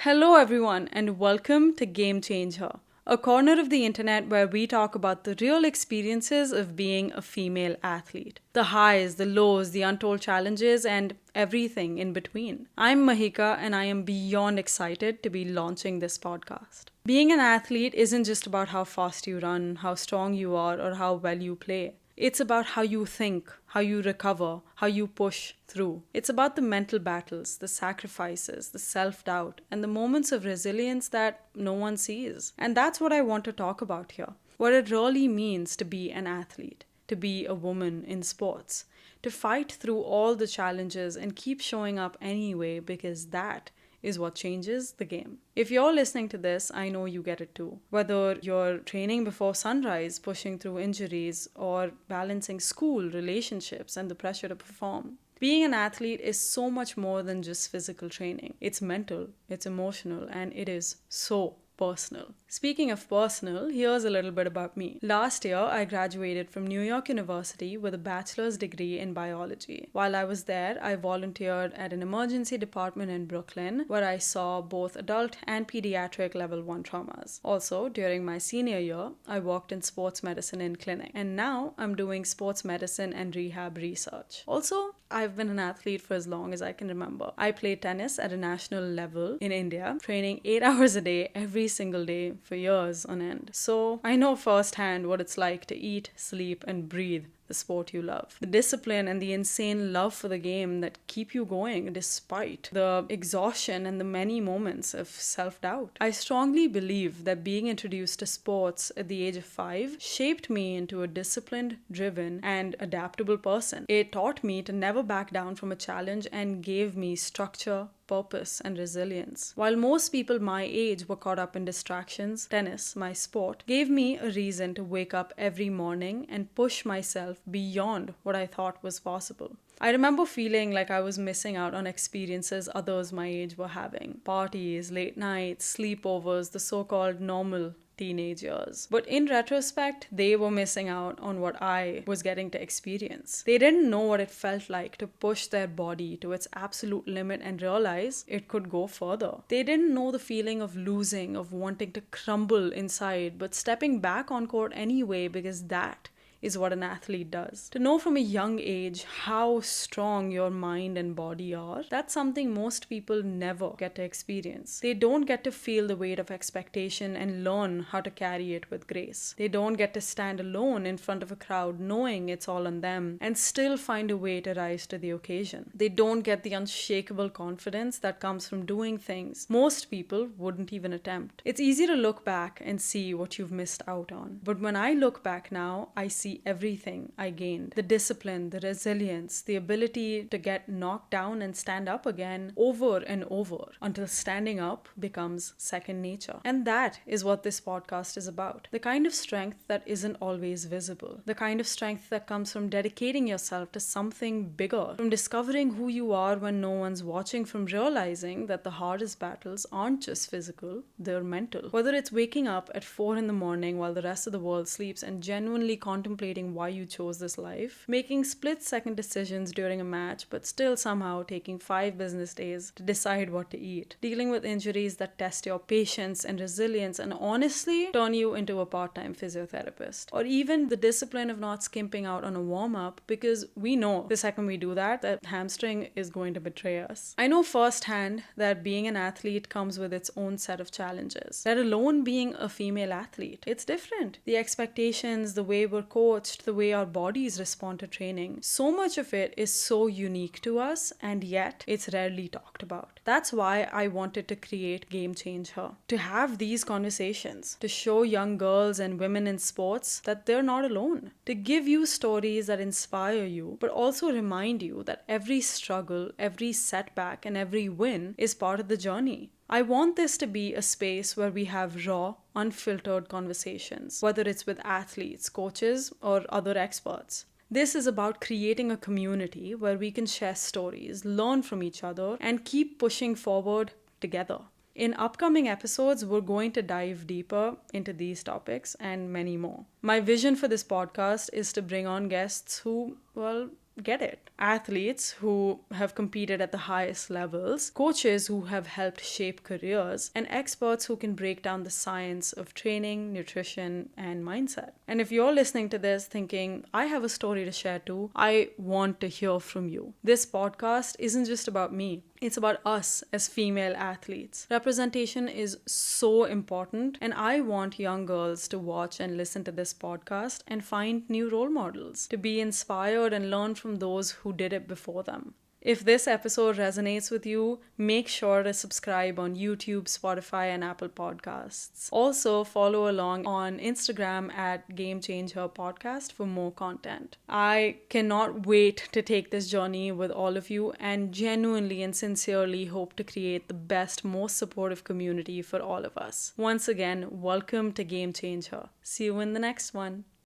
Hello, everyone, and welcome to Game ChangeHer, a corner of the internet where we talk about the real experiences of being a female athlete. The highs, the lows, the untold challenges, and everything in between. I'm Mahika, and I am beyond excited to be launching this podcast. Being an athlete isn't just about how fast you run, how strong you are, or how well you play. It's about how you think, how you recover, how you push through. It's about the mental battles, the sacrifices, the self doubt, and the moments of resilience that no one sees. And that's what I want to talk about here. What it really means to be an athlete, to be a woman in sports, to fight through all the challenges and keep showing up anyway, because that is what changes the game. If you're listening to this, I know you get it too. Whether you're training before sunrise, pushing through injuries, or balancing school, relationships, and the pressure to perform. Being an athlete is so much more than just physical training. It's mental, it's emotional, and it is so personal. Speaking of personal, here's a little bit about me. Last year, I graduated from New York University with a bachelor's degree in biology. While I was there, I volunteered at an emergency department in Brooklyn where I saw both adult and pediatric level 1 traumas. Also, during my senior year, I worked in sports medicine in clinic. And now I'm doing sports medicine and rehab research. Also, I've been an athlete for as long as I can remember. I played tennis at a national level in India, training 8 hours a day every single day for years on end. So I know firsthand what it's like to eat, sleep, and breathe the sport you love. The discipline and the insane love for the game that keep you going despite the exhaustion and the many moments of self-doubt. I strongly believe that being introduced to sports at the age of 5 shaped me into a disciplined, driven, and adaptable person. It taught me to never back down from a challenge and gave me structure, purpose, and resilience. While most people my age were caught up in distractions, tennis, my sport, gave me a reason to wake up every morning and push myself beyond what I thought was possible. I remember feeling like I was missing out on experiences others my age were having. Parties, late nights, sleepovers, the so-called normal teenage years. But in retrospect, they were missing out on what I was getting to experience. They didn't know what it felt like to push their body to its absolute limit and realize it could go further. They didn't know the feeling of losing, of wanting to crumble inside, but stepping back on court anyway, because that is what an athlete does. To know from a young age how strong your mind and body are, that's something most people never get to experience. They don't get to feel the weight of expectation and learn how to carry it with grace. They don't get to stand alone in front of a crowd knowing it's all on them and still find a way to rise to the occasion. They don't get the unshakable confidence that comes from doing things most people wouldn't even attempt. It's easy to look back and see what you've missed out on. But when I look back now, I see everything I gained. The discipline, the resilience, the ability to get knocked down and stand up again over and over until standing up becomes second nature. And that is what this podcast is about. The kind of strength that isn't always visible. The kind of strength that comes from dedicating yourself to something bigger. From discovering who you are when no one's watching. From realizing that the hardest battles aren't just physical, they're mental. Whether it's waking up at 4 in the morning while the rest of the world sleeps and genuinely contemplating why you chose this life, making split-second decisions during a match but still somehow taking 5 business days to decide what to eat, dealing with injuries that test your patience and resilience and honestly turn you into a part-time physiotherapist, or even the discipline of not skimping out on a warm-up because we know the second we do that hamstring is going to betray us. I know firsthand that being an athlete comes with its own set of challenges, let alone being a female athlete. It's different. The expectations, the way we're coached, the way our bodies respond to training. So much of it is so unique to us, and yet it's rarely talked about. That's why I wanted to create Game ChangeHer, to have these conversations, to show young girls and women in sports that they're not alone, to give you stories that inspire you, but also remind you that every struggle, every setback, and every win is part of the journey. I want this to be a space where we have raw, unfiltered conversations, whether it's with athletes, coaches, or other experts. This is about creating a community where we can share stories, learn from each other, and keep pushing forward together. In upcoming episodes, we're going to dive deeper into these topics and many more. My vision for this podcast is to bring on guests who, get it. Athletes who have competed at the highest levels, coaches who have helped shape careers, and experts who can break down the science of training, nutrition, and mindset. And if you're listening to this thinking, I have a story to share too, I want to hear from you. This podcast isn't just about me. It's about us as female athletes. Representation is so important, and I want young girls to watch and listen to this podcast and find new role models, to be inspired and learn from those who did it before them. If this episode resonates with you, make sure to subscribe on YouTube, Spotify, and Apple Podcasts. Also, follow along on Instagram at Game ChangeHer Podcast for more content. I cannot wait to take this journey with all of you and genuinely and sincerely hope to create the best, most supportive community for all of us. Once again, welcome to Game ChangeHer. See you in the next one.